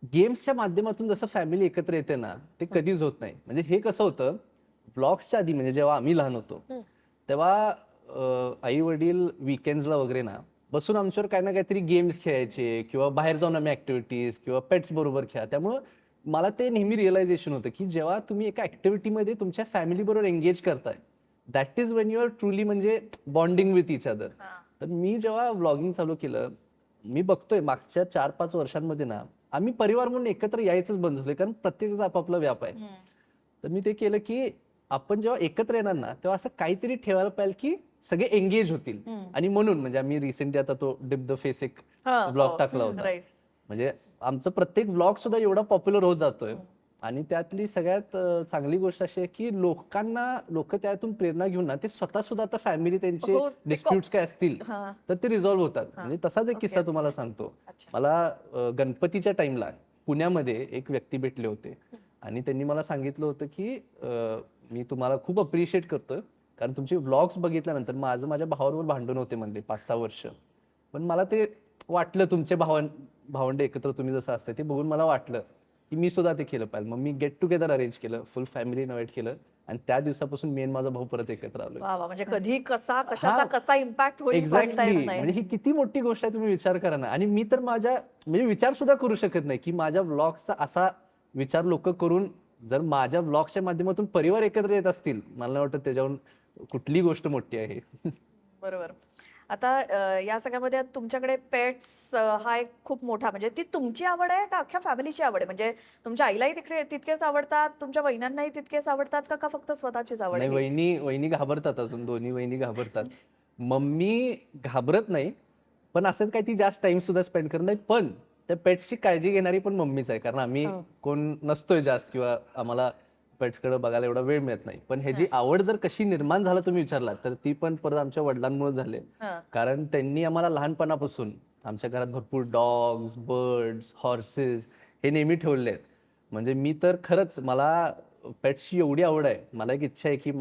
गेम्सच्या माध्यमातून जसं फॅमिली एकत्र येते ना, ते कधीच होत नाही. म्हणजे हे कसं होतं, ब्लॉग्सच्या आधी म्हणजे जेव्हा आम्ही लहान होतो तेव्हा आई वडील विकेंड्सला वगैरे ना बसून आमच्यावर काही ना काहीतरी गेम्स खेळायचे किंवा बाहेर जाऊन आम्ही ऍक्टिव्हिटीज किंवा पेट्स बरोबर खेळा. त्यामुळं मला ते नेहमी रिअलायझेशन होतं की जेव्हा तुम्ही एका ऍक्टिव्हिटीमध्ये तुमच्या फॅमिली बरोबर एंगेज करताय, that is when you are truly म्हणजे बॉन्डिंग विथ इच अदर. तर मी जेव्हा व्लॉगिंग चालू केलं, मी बघतोय मागच्या 4-5 वर्षांमध्ये ना आम्ही परिवार म्हणून एकत्र यायचंच बंद झालोय, कारण प्रत्येकाचा आपापला व्याप आहे. तर मी ते केलं की आपण जेव्हा एकत्र येणार ना तेव्हा असं काहीतरी ठेवायला पाहिजे की सगळे एंगेज होतील. आणि म्हणून म्हणजे आम्ही रिसेंटली आता तो डिप द फेस एक ब्लॉग टाकला होता. राईट. म्हणजे आमचं प्रत्येक व्लॉग सुद्धा एवढा पॉप्युलर होत जातोय. आणि त्यातली सगळ्यात चांगली गोष्ट अशी आहे की लोक त्यातून प्रेरणा घेऊन ना ते स्वतः सुद्धा आता फॅमिली त्यांचे हो, ते डिस्प्यूट्स काय असतील तर ते रिझॉल्व्ह होतात. म्हणजे तसाच एक किस्सा तुम्हाला सांगतो. मला गणपतीच्या टाइमला पुण्यामध्ये एक व्यक्ती भेटले होते आणि त्यांनी मला सांगितलं होतं की मी तुम्हाला खूप अप्रिशिएट करतोय, कारण तुमचे व्लॉग्स बघितल्यानंतर माझ्या भावाबरोबर भांडण होते म्हणले 5-6 वर्ष. पण मला ते वाटलं तुमचे भावंडे एकत्र तुम्ही जसं असतं ते बघून मला वाटलं की मी सुद्धा ते केलं पाहिजे. मग मी गेट टुगेदर अरेंज केलं, फुल फॅमिली इन्व्हाइट केलं आणि त्या दिवसापासून मी आणि माझा भाऊ परत एकत्र आलो. वा वा, म्हणजे कधी कशाचा कसा इम्पॅक्ट होईल सांगता एक्झॅक्टली. येत नाही. म्हणजे ही किती मोठी गोष्ट आहे, तुम्ही विचार करा ना. आणि मी तर म्हणजे विचार सुद्धा करू शकत नाही की माझ्या व्लॉग्सचा असा विचार लोक करून जर माझ्या व्लॉगच्या माध्यमातून परिवार एकत्र येत असतील, मला नाही वाटत त्याच्याहून कुठली गोष्ट मोठी आहे. बरोबर. आता या सगळ्यामध्ये तुमच्याकडे पेट्स हा एक खूप मोठा, म्हणजे ती तुमची आवड आहे का अख्ख्या फॅमिलीची आवड आहे? म्हणजे तुमच्या आईलाही तितकेच आवडतात, तुमच्या वहिन्यांनाही तितकेच आवडतात का फक्त स्वतःचीच आवड नाही, आहे? वहिनी घाबरतात, अजून दोन्ही वहिनी घाबरतात. मम्मी घाबरत नाही, पण असं काही ती जास्त टाइम सुद्धा स्पेंड करत नाही. पण त्या पेट्सची काळजी घेणारी पण मम्मीच आहे, कारण आम्ही कोण नसतोय जास्त किंवा आम्हाला पेट्सकडे बघायला एवढा वेळ मिळत नाही. पण ह्याची आवड जर कशी निर्माण झाला तुम्ही विचारला तर ती पण परत आमच्या वडिलांमुळे झाले. कारण त्यांनी आम्हाला लहानपणापासून आमच्या घरात भरपूर डॉग्स, बर्ड्स, हॉर्सेस हे नेहमी ठेवले आहेत. म्हणजे मी तर खरंच मला पेट्सची एवढी आवड आहे, मला एक इच्छा आहे की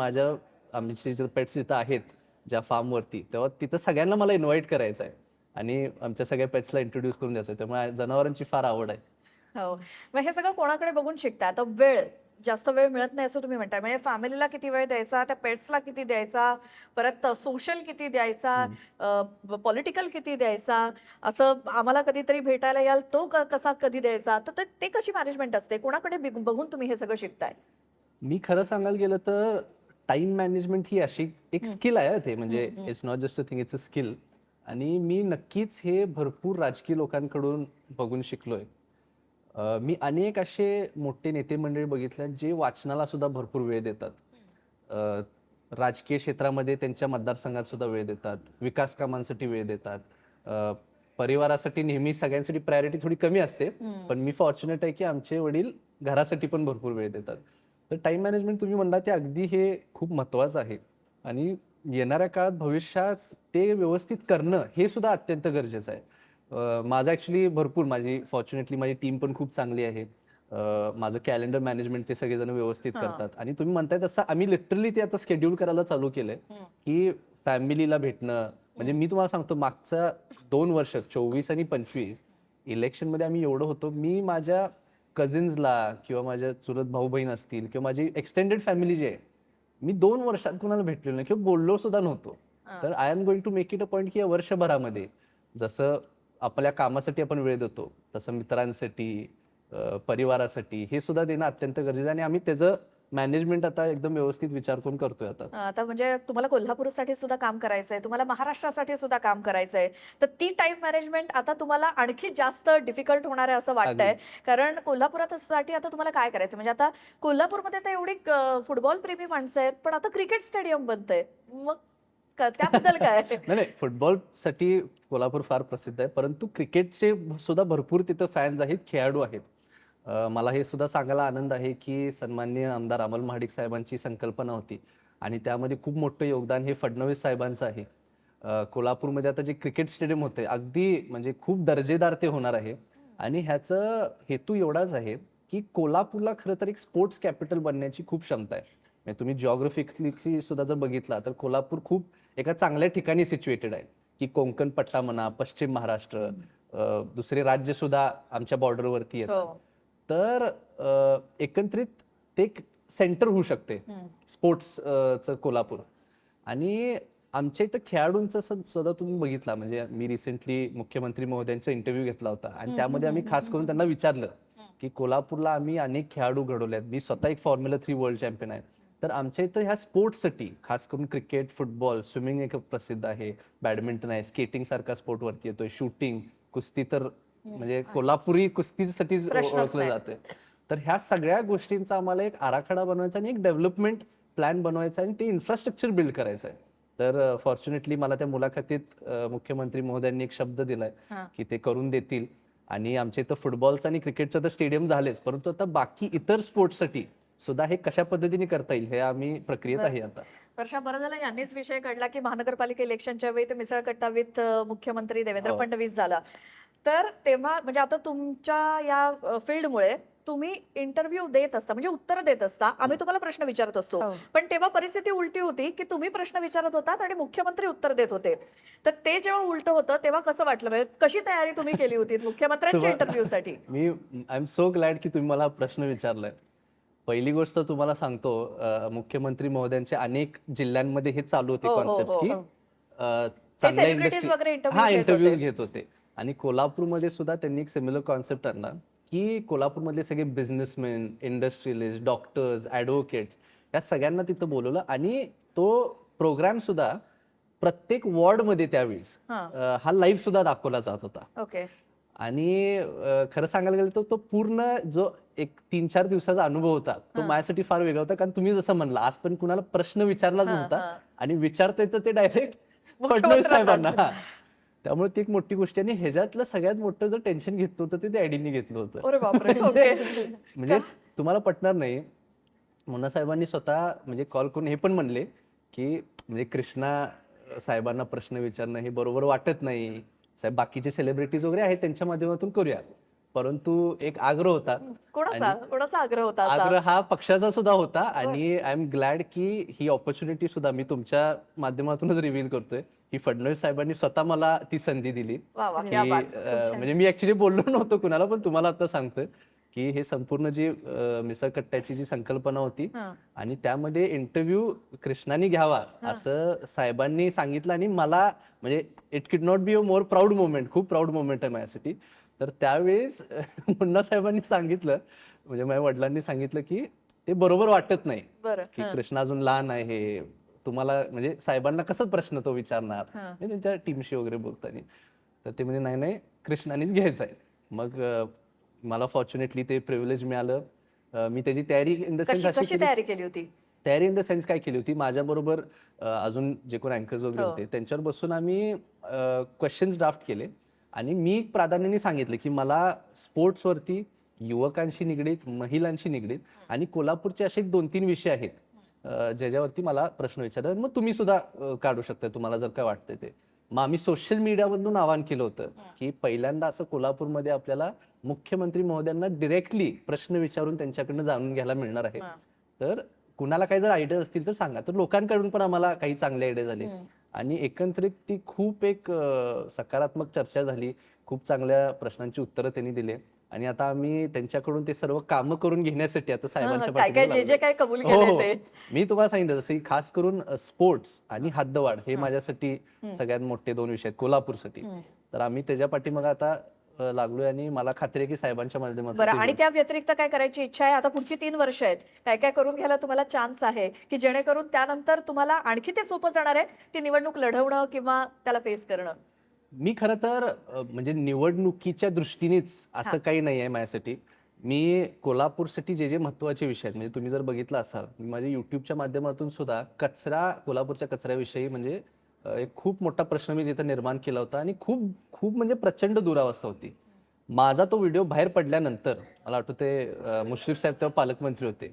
आमचे जे पेट्स जिथं आहेत ज्या फार्मवरती, तेव्हा तिथं सगळ्यांना मला इन्व्हाइट करायचं आहे आणि आमच्या सगळ्या पेट्सला इंट्रोड्यूस करून द्यायचं आहे. त्यामुळे जनावरांची फार आवड आहे. हो. मग हे सगळं कोणाकडे बघून शिकता? आता जास्त वेळ मिळत नाही असं तुम्ही म्हणताय, म्हणजे फॅमिलीला किती वेळ द्यायचा, त्या पेट्सला किती द्यायचा, परत सोशल किती द्यायचा, पॉलिटिकल किती द्यायचा, असं आम्हाला कधीतरी भेटायला याल तो कसा कधी द्यायचा, तर ते कशी मॅनेजमेंट असते? कोणाकडे बघून तुम्ही हे सगळं शिकताय? मी खरं सांगायला गेलं तर टाइम मॅनेजमेंट ही अशी एक स्किल आहे. ते म्हणजे it's not just a thing, it's a skill. आणि मी नक्कीच हे भरपूर राजकीय लोकांकडून बघून शिकलोय. मी अनेक असे मोठे नेते मंडळी बघितले जे वाचनाला सुद्धा भरपूर वेळ देतात. अ, राजकीय क्षेत्रामध्ये त्यांच्या मतदारसंघात सुद्धा वेळ देतात, विकास कामांसाठी वेळ देतात. परिवारासाठी नेहमी सगळ्यांसाठी प्रायोरिटी थोडी कमी असते, पण मी फॉर्च्युनेट आहे की आमचे वडील घरासाठी पण भरपूर वेळ देतात. तर टाइम मॅनेजमेंट तुम्ही म्हणता ते अगदी हे खूप महत्त्वाचं आहे आणि येणाऱ्या काळात भविष्यात ते व्यवस्थित करणं हे सुद्धा अत्यंत गरजेचं आहे. माझं ॲक्च्युली माझी फॉर्च्युनेटली माझी टीम पण खूप चांगली आहे. माझं कॅलेंडर मॅनेजमेंट ते सगळेजण व्यवस्थित करतात आणि तुम्ही म्हणताय तसं आम्ही लिटरली ते आता शेड्यूल करायला चालू केलंय की फॅमिलीला भेटणं. म्हणजे मी तुम्हाला सांगतो मागच्या 2 वर्ष 24 आणि 25 इलेक्शनमध्ये आम्ही एवढं होतो, मी माझ्या कझिन्सला किंवा माझ्या चुलत भाऊ बहीण असतील किंवा माझी एक्सटेंडेड फॅमिली जी आहे, मी 2 वर्षात कुणाला भेटलेलो नाही किंवा बोललो सुद्धा नव्हतो. तर I am going to make it a point की या वर्षभरामध्ये जसं आपल्या कामासाठी आपण वेळ देतो तसं मित्रांसाठी, परिवारासाठी हे सुद्धा देणं अत्यंत गरजेचं आहे आणि आम्ही त्याचं मॅनेजमेंट आता एकदम व्यवस्थित विचार करून करतोय आता. आता म्हणजे तुम्हाला कोल्हापूरसाठी सुद्धा काम करायचंय, तुम्हाला महाराष्ट्रासाठी सुद्धा काम करायचंय, तर ती टाइम मॅनेजमेंट आता तुम्हाला आणखी जास्त डिफिकल्ट होणार आहे असं वाटतंय. कारण कोल्हापुरासाठी आता तुम्हाला काय करायचं, म्हणजे आता कोल्हापूरमध्ये तर एवढी फुटबॉल प्रेमी माणसं आहेत, पण आता क्रिकेट स्टेडियम बनतंय, मग त्याबद्दल काय? नाही, फुटबॉलसाठी कोल्हापूर फार प्रसिद्ध आहे, परंतु क्रिकेटचे सुद्धा भरपूर तिथं फॅन्स आहेत, खेळाडू आहेत. मला हे सुद्धा सांगायला आनंद आहे की सन्माननीय आमदार अमल महाडिक साहेबांची संकल्पना होती आणि त्यामध्ये खूप मोठं योगदान हे फडणवीस साहेबांचं आहे. कोल्हापूरमध्ये आता जे क्रिकेट स्टेडियम होते अगदी म्हणजे खूप दर्जेदार ते होणार आहे आणि ह्याचं हेतू एवढाच आहे की कोल्हापूरला खरं तर एक स्पोर्ट्स कॅपिटल बनण्याची खूप क्षमता आहे. म्हणजे तुम्ही जिओग्राफिकली सुद्धा जर बघितला तर कोल्हापूर खूप एका चांगल्या ठिकाणी सिच्युएटेड आहे की कोकण पट्टा म्हणा, पश्चिम महाराष्ट्र, दुसरे राज्य सुद्धा आमच्या बॉर्डरवरती येतात. तर एकंदरीत ते एक सेंटर होऊ शकते स्पोर्ट्सचं कोल्हापूर. आणि आमच्या इथं खेळाडूंचं सुद्धा तुम्ही बघितला, म्हणजे मी रिसेंटली मुख्यमंत्री महोदयांचा इंटरव्ह्यू घेतला होता आणि त्यामध्ये आम्ही खास करून त्यांना विचारलं की कोल्हापूरला आम्ही अनेक खेळाडू घडवले आहेत. मी स्वतः एक फॉर्म्युला 3 वर्ल्ड चॅम्पियन आहे. तर आमच्या इथं ह्या स्पोर्ट्ससाठी खास करून क्रिकेट, फुटबॉल, स्विमिंग एक प्रसिद्ध आहे, बॅडमिंटन आहे, स्केटिंग सारखा स्पोर्ट वरती येतोय, शूटिंग, कुस्ती तर म्हणजे कोल्हापुरी कुस्तीसाठी ओळखलं जातं. तर ह्या सगळ्या गोष्टींचा आम्हाला एक आराखडा बनवायचा आणि एक डेव्हलपमेंट प्लॅन बनवायचा आणि ते इन्फ्रास्ट्रक्चर बिल्ड करायचं आहे. तर फॉर्च्युनेटली मला त्या मुलाखतीत मुख्यमंत्री महोदयांनी एक शब्द दिलाय की ते करून देतील. आणि आमच्या इथं फुटबॉलचं आणि क्रिकेटचं तर स्टेडियम झालेच, परंतु आता बाकी इतर स्पोर्ट्ससाठी सुद्धा हे कशा पद्धतीने करता येईल हे आम्ही प्रक्रियेत आहे आता. वर्षा, बरं झालं यांनीच विषय काढला की महानगरपालिका इलेक्शनच्या वेळी ते मिसळकट्टा विथ मुख्यमंत्री देवेंद्र फडणवीस झाला. तर तेव्हा म्हणजे आता तुमच्या या फील्डमुळे तुम्ही इंटरव्ह्यू देत असता, म्हणजे उत्तर देत असता, आम्ही तुम्हाला प्रश्न विचारत असतो, पण तेव्हा परिस्थिती उलटी होती की तुम्ही प्रश्न विचारत होतात आणि मुख्यमंत्री उत्तर देत होते. तर ते जेव्हा उलट होतं तेव्हा कसं वाटलं, म्हणजे कशी तयारी तुम्ही केली होती मुख्यमंत्र्यांच्या इंटरव्ह्यूसाठी? मी आय एम सो ग्लॅड की तुम्ही मला प्रश्न विचारलाय. पहिली गोष्ट तुम्हाला सांगतो, मुख्यमंत्री महोदयांच्या अनेक जिल्ह्यांमध्ये हे चालू होते कॉन्सेप्ट की चांगल्या celebrities वगैरे interview हा घेत इंटरव्ह्यूज घेत होते. आणि कोल्हापूरमध्ये सुद्धा त्यांनी एक सिमिलर कॉन्सेप्ट आणला की कोल्हापूरमधले सगळे बिझनेसमॅन, इंडस्ट्रियलिस्ट, डॉक्टर्स, ॲडव्होकेट्स या सगळ्यांना तिथं बोलवलं आणि तो प्रोग्राम सुद्धा प्रत्येक वॉर्डमध्ये त्यावेळेस हा लाईव्ह सुद्धा दाखवला जात होता. ओके. आणि खरं सांगायला गेलं तर तो पूर्ण जो एक 3-4 दिवसाचा अनुभव होता तो माझ्यासाठी फार वेगळा होता, कारण तुम्ही जसं म्हणला आज पण कुणाला प्रश्न विचारलाच नव्हता आणि विचारतोय तर ते डायरेक्ट फडणवीस साहेबांना. त्यामुळे ती एक मोठी गोष्ट आहे. आणि ह्याच्यातलं सगळ्यात मोठं जर टेन्शन घेतलं होतं ते आयडीनी घेतलं होतं. अरे बापरे. ओके. म्हणजे तुम्हाला पटणार नाही, मुन्ना साहेबांनी स्वतः म्हणजे कॉल करून हे पण म्हणले की म्हणजे कृष्णा साहेबांना प्रश्न विचारणं हे बरोबर वाटत नाही साहेब, बाकीचे सेलिब्रिटीज वगैरे आहेत त्यांच्या माध्यमातून करूया. परंतु एक आग्रह होता. कोणाचा आग्रह होता असा? आग्रह हा पक्षाचा सुद्धा होता आणि आय एम ग्लॅड की ही ऑपॉर्च्युनिटी सुद्धा मी तुमच्या माध्यमातूनच रिव्हील करतोय की फडणवीस साहेबांनी स्वतः मला ती संधी दिली. वा वा, की क्या बात. म्हणजे मी ऍक्च्युली बोललो नव्हतो कुणाला, पण तुम्हाला आता सांगतोय की हे संपूर्ण जी मिसळकट्ट्याची जी संकल्पना होती आणि त्यामध्ये इंटरव्ह्यू कृष्णाने घ्यावा असं साहेबांनी सांगितलं. आणि मला म्हणजे इट कुड not be a more proud moment, खूप प्राऊड मोमेंट आहे माझ्यासाठी. तर त्यावेळेस मुन्ना साहेबांनी सांगितलं, म्हणजे माझ्या वडिलांनी सांगितलं की ते बरोबर वाटत नाही की कृष्णा अजून लहान आहे, तुम्हाला म्हणजे साहेबांना कसं प्रश्न तो विचारणार त्यांच्या टीमशी वगैरे बोलताना. तर ते म्हणजे नाही नाही कृष्णानेच घ्यायचं आहे. मग मला फॉर्च्युनेटली ते प्रिव्हिलेज मिळालं. मी त्याची तयारी इन द सेन्स कशी तयारी केली होती? तयारी इन द सेन्स काय केली होती, माझ्याबरोबर अजून जे कोण अँकर्स वगैरे होते त्यांच्यावर बसून आम्ही क्वेश्चन्स ड्राफ्ट केले आणि मी प्राधान्याने सांगितलं की मला स्पोर्ट्सवरती, युवकांशी निगडीत, महिलांशी निगडीत आणि कोल्हापूरचे असे 2-3 विषय आहेत ज्याच्यावरती मला प्रश्न विचारतात. मग तुम्ही सुद्धा काढू शकता तुम्हाला जर काय वाटतंय ते. मग आम्ही सोशल मीडियामधून आवाहन केलं होतं की पहिल्यांदा असं कोल्हापूरमध्ये आपल्याला मुख्यमंत्री महोदयांना डिरेक्टली प्रश्न विचारून त्यांच्याकडनं जाणून घ्यायला मिळणार आहे. तर कुणाला काही जर आयडिया असतील तर सांगा. तर लोकांकडून पण आम्हाला काही चांगले आयडिया झाले आणि एकंदरीत ती खूप एक सकारात्मक चर्चा झाली. खूप चांगल्या प्रश्नांची उत्तरं त्यांनी दिले आणि आता आम्ही त्यांच्याकडून ते सर्व कामं करून घेण्यासाठी आता साहेबांच्या काय जे काय कबूल हो, केले हो. ते. मी तुम्हाला सांगितलं जसं की खास करून स्पोर्ट्स आणि हद्दवाढ हे माझ्यासाठी सगळ्यात मोठे 2 विषय आहेत कोल्हापूरसाठी. तर आम्ही त्याच्या पाठीमागे आता लागलोय आणि मला खात्री आहे की साहेबांच्या माध्यमातून बरं, आणि त्या व्यतिरिक्त काय करायची इच्छा आहे? आता पुढची 3 वर्ष आहेत, काय काय करून घ्यायला तुम्हाला चान्स आहे की जेणेकरून त्यानंतर तुम्हाला आणखी ते सोपं जाणार आहे ती निवडणूक लढवणं किंवा त्याला फेस करणं? मी खरं तर म्हणजे निवडणुकीच्या दृष्टीनेच असं काही नाही आहे माझ्यासाठी. मी कोल्हापूरसाठी जे जे महत्त्वाचे विषय आहेत, म्हणजे तुम्ही जर बघितलं असाल मी माझ्या युट्यूबच्या माध्यमातून सुद्धा कचरा, कोल्हापूरच्या कचऱ्याविषयी म्हणजे एक खूप मोठा प्रश्न मी तिथं निर्माण केला होता आणि खूप खूप म्हणजे प्रचंड दुरावस्था होती. माझा तो व्हिडिओ बाहेर पडल्यानंतर मला आठवते मुश्रीफ साहेब तेव्हा पालकमंत्री होते.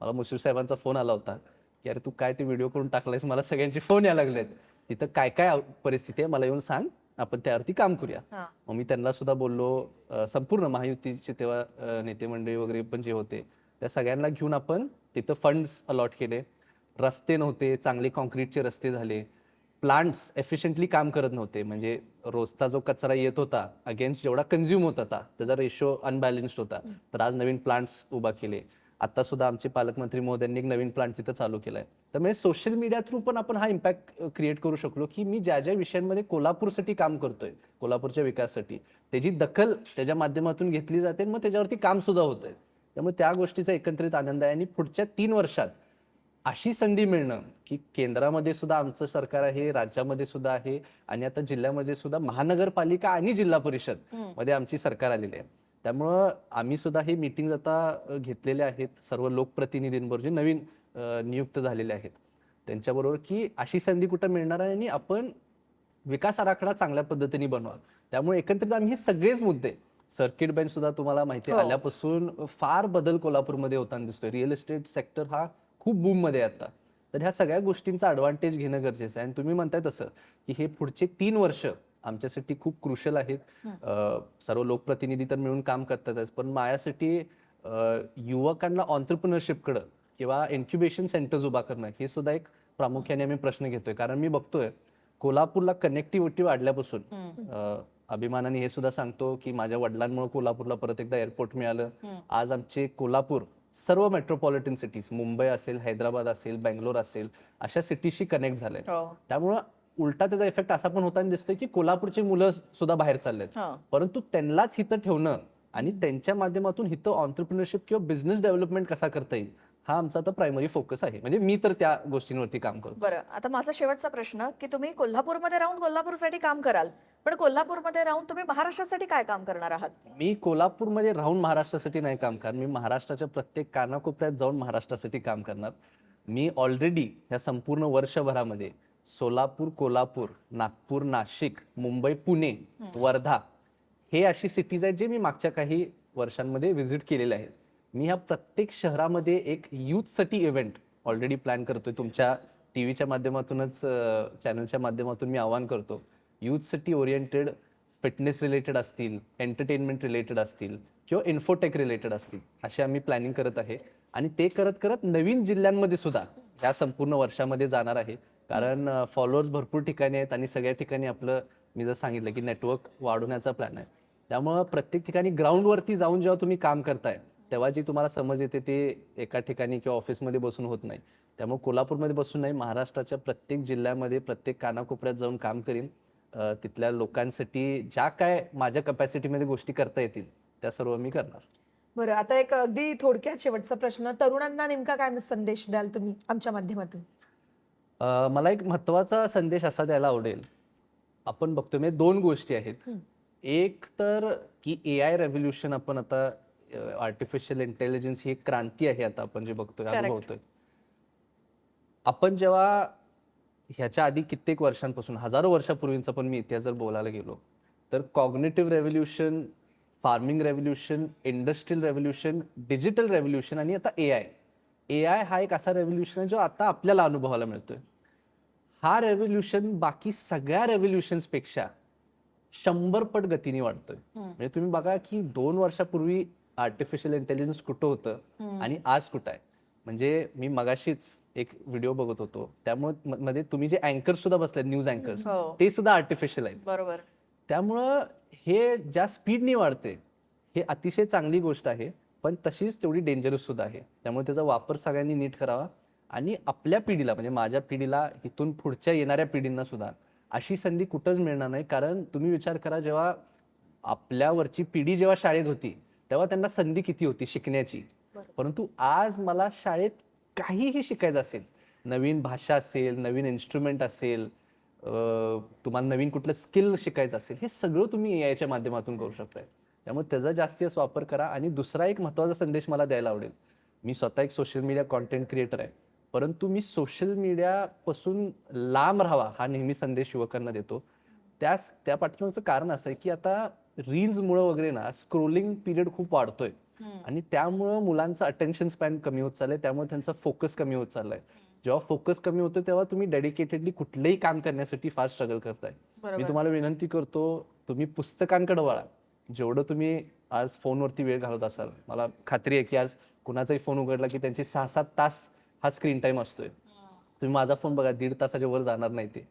मला मुश्रीफ साहेबांचा फोन आला होता की अरे तू काय ते व्हिडिओ करून टाकलायस, मला सगळ्यांचे फोन यायला लागलेत, तिथं काय काय परिस्थिती आहे मला येऊन सांग, आपण त्यावरती काम करूया. मग मी त्यांना सुद्धा बोललो, संपूर्ण महायुतीचे तेव्हा नेते मंडळी वगैरे पण जे होते त्या सगळ्यांना घेऊन आपण तिथं फंड्स अलॉट केले. रस्ते नव्हते, चांगले कॉन्क्रीटचे रस्ते झाले. प्लांट्स एफिशियंटली काम करत नव्हते, म्हणजे रोजचा जो कचरा येत होता अगेन्स्ट जेवढा कन्झ्युम होत होता त्याचा रेशो अनबॅलन्स्ड होता. तर आज नवीन प्लांट्स उभा केले आता सुद्धा आमचे पालकमंत्री महोदयांनी एक नवीन प्लांट तिथं चालू केलाय. त्यामुळे सोशल मीडिया थ्रू पण आपण हा इम्पॅक्ट क्रिएट करू शकलो की मी ज्या ज्या विषयांमध्ये कोल्हापूरसाठी काम करतोय, कोल्हापूरच्या विकासासाठी, त्याची दखल त्याच्या माध्यमातून घेतली जाते, मग त्याच्यावरती काम सुद्धा होतंय. त्यामुळे त्या गोष्टीचा एकत्रित आनंद आहे. आणि पुढच्या 3 वर्षात अशी संधी मिळणं की केंद्रामध्ये सुद्धा आमचं सरकार आहे, राज्यामध्ये सुद्धा आहे, आणि आता जिल्ह्यामध्ये सुद्धा महानगरपालिका आणि जिल्हा परिषद मध्ये आमची सरकार आलेली आहे. त्यामुळं आम्ही सुद्धा हे मीटिंग आता घेतलेले आहेत सर्व लोकप्रतिनिधींबरोबर जे नवीन नियुक्त झालेले आहेत त्यांच्याबरोबर, की अशी संधी कुठं मिळणार आहे आणि आपण विकास आराखडा चांगल्या पद्धतीने बनवा. त्यामुळे एकत्रित आम्ही हे सगळेच मुद्दे, सर्किट बेंच सुद्धा तुम्हाला माहिती आहे, आल्यापासून फार बदल कोल्हापूरमध्ये होताना दिसतोय. रिअल इस्टेट सेक्टर हा खूप बूम मध्ये आहे आता. तर ह्या सगळ्या गोष्टींचा ॲडव्हान्टेज घेणं गरजेचं आहे. आणि तुम्ही म्हणताय तसं की हे पुढचे 3 वर्ष आमच्यासाठी खूप क्रुशल आहेत. सर्व लोकप्रतिनिधी तर मिळून काम करतातच, पण माझ्यासाठी युवकांना ऑन्टरप्रिनरशिपकडं किंवा इन्क्युबेशन सेंटर्स उभा करणं हे सुद्धा एक प्रामुख्याने आम्ही प्रश्न घेतोय. कारण मी बघतोय कोल्हापूरला कनेक्टिव्हिटी वाढल्यापासून अभिमानाने हे सुद्धा सांगतो की माझ्या वडिलांमुळे कोल्हापूरला परत एकदा एअरपोर्ट मिळालं. आज आमचे कोल्हापूर सर्व मेट्रोपॉलिटन सिटीज, मुंबई असेल, हैदराबाद असेल, बेंगलोर असेल, अशा सिटीजशी कनेक्ट झालंय. त्यामुळं उलटा त्याचा इफेक्ट असा पण होताना दिसतोय की कोल्हापूरची मुलं सुद्धा बाहेर चाललेत, परंतु त्यांनाच हिथं ठेवणं आणि त्यांच्या माध्यमातून हिथं ऑन्टरप्रिनरशिप किंवा बिझनेस डेव्हलपमेंट कसा करता येईल हा आमचा आता प्रायमरी फोकस आहे. म्हणजे मी तर त्या गोष्टींवरती काम करतो. बरं, आता माझा शेवटचा प्रश्न की तुम्ही कोल्हापूरमध्ये राहून कोल्हापूरसाठी काम कराल, पण कोल्हापूरमध्ये राहून तुम्ही महाराष्ट्रासाठी काय काम करणार आहात? मी कोल्हापूरमध्ये राहून महाराष्ट्रासाठी नाही काम करणार. मी महाराष्ट्राच्या प्रत्येक कानाकोपऱ्यात जाऊन महाराष्ट्रासाठी काम करणार. मी ऑलरेडी या संपूर्ण वर्षभरामध्ये सोलापूर, कोल्हापूर, नागपूर, नाशिक, मुंबई, पुणे, वर्धा हे अशी सिटीज आहेत जे मी मागच्या काही वर्षांमध्ये व्हिजिट केलेले आहेत. मी ह्या प्रत्येक शहरामध्ये एक यूथसाठी इव्हेंट ऑलरेडी प्लॅन करतोय. तुमच्या टीव्हीच्या माध्यमातूनच, चॅनलच्या माध्यमातून मी आवाहन करतो. यूथसाठी ओरिएंटेड फिटनेस रिलेटेड असतील, एंटरटेनमेंट रिलेटेड असतील किंवा इन्फोटेक रिलेटेड असतील, असे आम्ही प्लॅनिंग करत आहे. आणि ते करत करत नवीन जिल्ह्यांमध्ये सुद्धा ह्या संपूर्ण वर्षामध्ये जाणार आहे. कारण फॉलोअर्स भरपूर ठिकाणी आहेत आणि सगळ्या ठिकाणी आपलं, मी जर सांगितलं की नेटवर्क वाढवण्याचा प्लॅन आहे. त्यामुळं प्रत्येक ठिकाणी ग्राउंडवरती जाऊन जेव्हा तुम्ही काम करताय तेव्हा जी तुम्हाला समज येते ते एका ठिकाणी किंवा ऑफिसमध्ये बसून होत नाही. त्यामुळे कोल्हापूरमध्ये बसून नाही, महाराष्ट्राच्या प्रत्येक जिल्ह्यामध्ये प्रत्येक कानाकोपऱ्यात जाऊन काम करीन. तिथल्या लोकांसाठी ज्या काय माझ्या कपॅसिटीमध्ये गोष्टी करता येतील त्या सर्व मी करणार. बरं, आता एक अगदी थोडक्यात शेवटचा प्रश्न, तरुणांना नेमका काय संदेश द्याल तुम्ही आमच्या माध्यमातून? मला एक महत्त्वाचा संदेश असा द्यायला आवडेल. आपण बघतोय म्हणजे 2 गोष्टी आहेत. एक तर की AI रेव्होल्युशन, आपण आता आर्टिफिशियल इंटेलिजन्स ही एक क्रांती आहे आता आपण जे बघतोय, अनुभवतोय. आपण जेव्हा ह्याच्या आधी कित्येक वर्षांपासून, हजारो वर्षापूर्वींचा पण मी इतिहास जर बोलायला गेलो तर cognitive revolution, farming revolution, industrial revolution, digital revolution आणि आता AI हा एक असा रेव्होल्युशन आहे जो आता आपल्याला अनुभवायला मिळतोय. हा रेव्होल्युशन बाकी सगळ्या रेव्होल्युशन्सपेक्षा 100 पट गतीने वाढतोय. म्हणजे तुम्ही बघा की 2 वर्षापूर्वी आर्टिफिशियल इंटेलिजन्स कुठं होतं आणि आज कुठं आहे. म्हणजे मी मगाशीच एक व्हिडिओ बघत होतो, त्यामुळे मध्ये तुम्ही जे अँकर्स सुद्धा बसलेत, न्यूज अँकर्स, ते सुद्धा आर्टिफिशियल आहेत. बरोबर. त्यामुळं हे ज्या स्पीडनी वाढते हे अतिशय चांगली गोष्ट आहे, पण तशीच तेवढी डेंजरस सुद्धा आहे. त्यामुळे त्याचा वापर सगळ्यांनी नीट करावा आणि आपल्या पिढीला, म्हणजे माझ्या पिढीला, इथून पुढच्या येणाऱ्या पिढींना सुद्धा अशी संधी कुठंच मिळणार नाही. कारण तुम्ही विचार करा, जेव्हा आपल्यावरची पिढी जेव्हा शाळेत होती तेव्हा त्यांना संधी किती होती शिकण्याची, परंतु आज मला शाळेत काहीही शिकायचं असेल, नवीन भाषा असेल, नवीन इन्स्ट्रुमेंट असेल, तुम्हाला नवीन कुठलं स्किल शिकायचं असेल, हे सगळं तुम्ही AIच्या माध्यमातून करू शकताय. त्यामुळे त्याचा जास्तीत वापर करा. आणि दुसरा एक महत्त्वाचा संदेश मला द्यायला आवडेल. मी स्वतः एक सोशल मीडिया कॉन्टेंट क्रिएटर आहे, परंतु मी सोशल मीडियापासून लांब राहावा हा नेहमी संदेश युवकांना देतो. त्या पाठीमागचं कारण असं आहे की आता रील्समुळे वगैरे ना स्क्रोलिंग पिरियड खूप वाढतोय आणि त्यामुळं मुलांचं अटेन्शन स्पॅन कमी होत चाललंय. त्यामुळे त्यांचा फोकस कमी होत चाललाय. जेव्हा फोकस कमी होतो तेव्हा तुम्ही डेडिकेटेडली कुठलंही काम करण्यासाठी फार स्ट्रगल करताय. मी तुम्हाला विनंती करतो, तुम्ही पुस्तकांकडे वळा. जेवढं तुम्ही आज फोनवरती वेळ घालवत असाल, मला खात्री आहे की आज कुणाचाही फोन उघडला की त्यांचे 6-7 तास हा स्क्रीन टाइम असतोय. तुम्ही माझा फोन बघा, 1.5 तासाच्या वर जाणार नाही ते.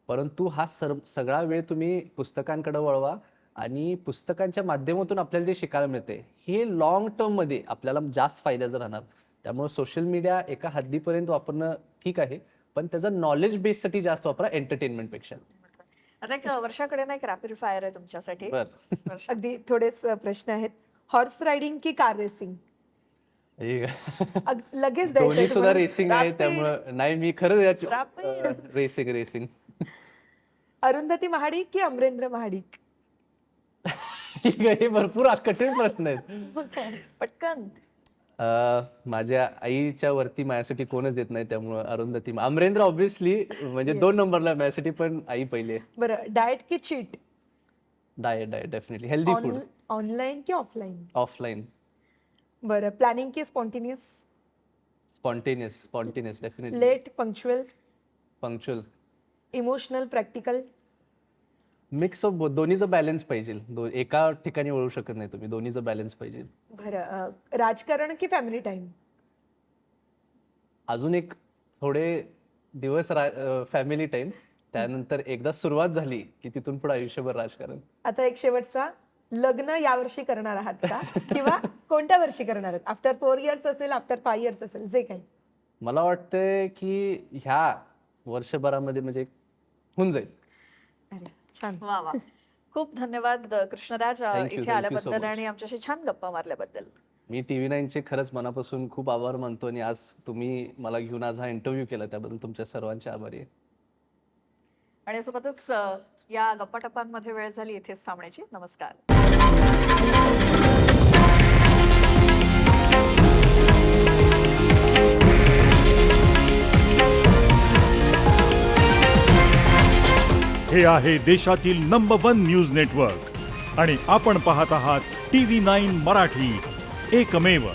परंतु हा सगळा वेळ तुम्ही पुस्तकांकडे वळवा आणि पुस्तकांच्या माध्यमातून आपल्याला जे शिकायला मिळते हे लॉंग टर्ममध्ये आपल्याला जास्त फायद्याचं राहणार. त्यामुळे सोशल मीडिया एका हद्दीपर्यंत वापरणं ठीक आहे, पण त्याचा नॉलेज बेससाठी जास्त वापरा, एंटरटेनमेंटपेक्षा. आता एक वर्षाकडे ना एक रॅपिड फायर आहे तुमच्यासाठी. बरं. वर्षा. अगदी थोडेच प्रश्न आहेत. हॉर्स रायडिंग की कार रेसिंग? लगेच दोन्ही द्यायचं सुद्धा रेसिंग आहे, त्यामुळे नाही, मी खरंच रेसिंग. अरुंधती महाडिक की अमरेंद्र महाडिक? हे भरपूर कठीण प्रश्न आहेत. पटकन. माझ्या आईच्या वरती माझ्यासाठी कोणच येत नाही, त्यामुळे अरुंधती. अमरेंद्र ऑब्व्हियसली, म्हणजे 2 नंबरला माझ्यासाठी, पण आई पहिले. बरं, डाएट की cheat? Diet definitely. Healthy food. Online की ऑफलाईन? ऑफलाईन. बरं, प्लॅनिंग की spontaneous? Spontaneous definitely. Late, punctual? Punctual. Emotional, practical? Mix of दोन्हीचं बॅलन्स पाहिजे. एका ठिकाणी वळू शकत नाही तुम्ही, दोन्हीचं बॅलन्स पाहिजे. बरं, राजकारण की फॅमिली टाइम? अजून एक थोडे दिवस फॅमिली टाइम, त्यानंतर एकदा सुरुवात झाली की तिथून पुढे आयुष्यभर राजकारण. आता एक शेवटचा, लग्न यावर्षी करणार आहात का किंवा कोणत्या वर्षी करणार आहात? आफ्टर 4 इयर्स असेल, आफ्टर 5 इयर्स असेल, जे काही. मला वाटतंय की ह्या वर्षभरामध्ये म्हणजे होऊन जाईल. अरे छान. वा वा. खूप धन्यवाद कृष्णराज Thank you, इथे thank you so आल्याबद्दल much. आणि आमच्याशी छान गप्पा मारल्याबद्दल. मी TV9चे खरंच मनापासून खूप आभार मानतो, आणि आज तुम्ही मला घेऊन आज हा इंटरव्ह्यू केला त्याबद्दल तुमच्या सर्वांचे आभारी आहे. आणि सोबतच या गप्पाटप्पांमध्ये वेळ झाली इथेच थांबण्याची. नमस्कार. हे आहे देशातील नंबर 1 न्यूज नेटवर्क आणि आपण पाहत आहात TV9 मराठी, एकमेव.